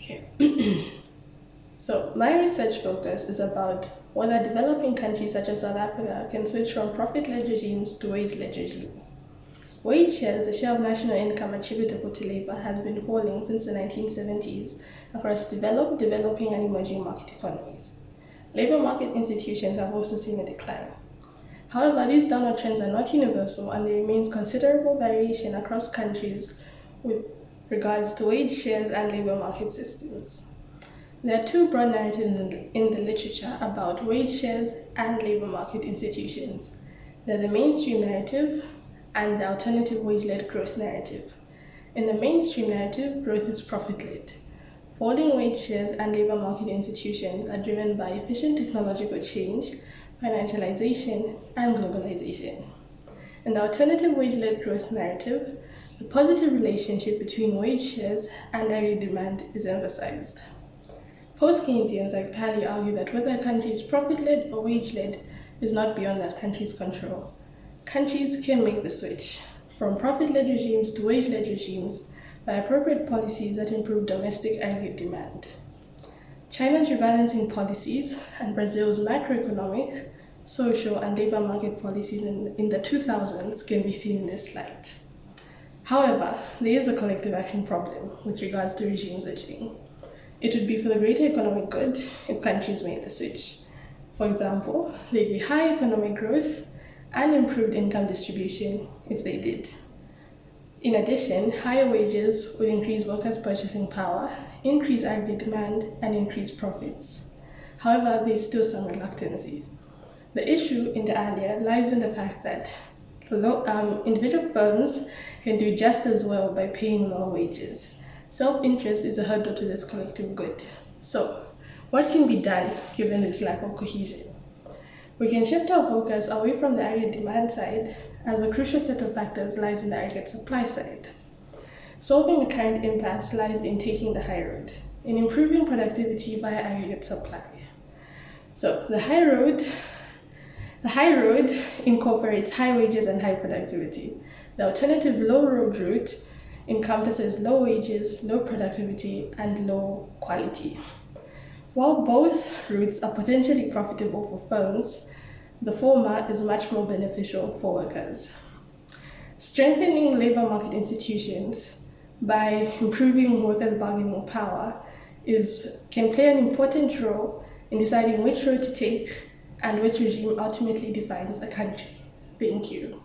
Okay. So my research focus is about whether developing countries such as South Africa can switch from profit-led regimes to wage-led regimes. Wage shares, the share of national income attributable to labor, has been falling since the 1970s across developed, developing, and emerging market economies. Labor market institutions have also seen a decline. However, these downward trends are not universal, and there remains considerable variation across countries with regards to wage shares and labor market systems. There are two broad narratives in the literature about wage shares and labor market institutions. They're the mainstream narrative and the alternative wage-led growth narrative. In the mainstream narrative, growth is profit-led. Falling wage shares and labor market institutions are driven by efficient technological change, financialization, and globalization. In the alternative wage-led growth narrative, the positive relationship between wage shares and aggregate demand is emphasized. PostKeynesians like Pali argue that whether a country is profit-led or wage-led is not beyond that country's control. Countries can make the switch from profit-led regimes to wage-led regimes by appropriate policies that improve domestic aggregate demand. China's rebalancing policies and Brazil's macroeconomic, social, and labor market policies in the 2000s can be seen in this slide. However, there is a collective action problem with regards to regime switching. It would be for the greater economic good if countries made the switch. For example, there'd be high economic growth and improved income distribution if they did. In addition, higher wages would increase workers' purchasing power, increase aggregate demand, and increase profits. However, there is still some reluctancy. The issue, inter alia, lies in the fact that individual firms can do just as well by paying lower wages. Self-interest is a hurdle to this collective good. So, what can be done given this lack of cohesion? We can shift our focus away from the aggregate demand side, as the crucial set of factors lies in the aggregate supply side. Solving the current impasse lies in taking the high road, in improving productivity via aggregate supply. So, the high road incorporates high wages and high productivity. The alternative low road route encompasses low wages, low productivity, and low quality. While both routes are potentially profitable for firms, the former is much more beneficial for workers. Strengthening labor market institutions by improving workers' bargaining power can play an important role in deciding which road to take and which regime ultimately defines a country. Thank you.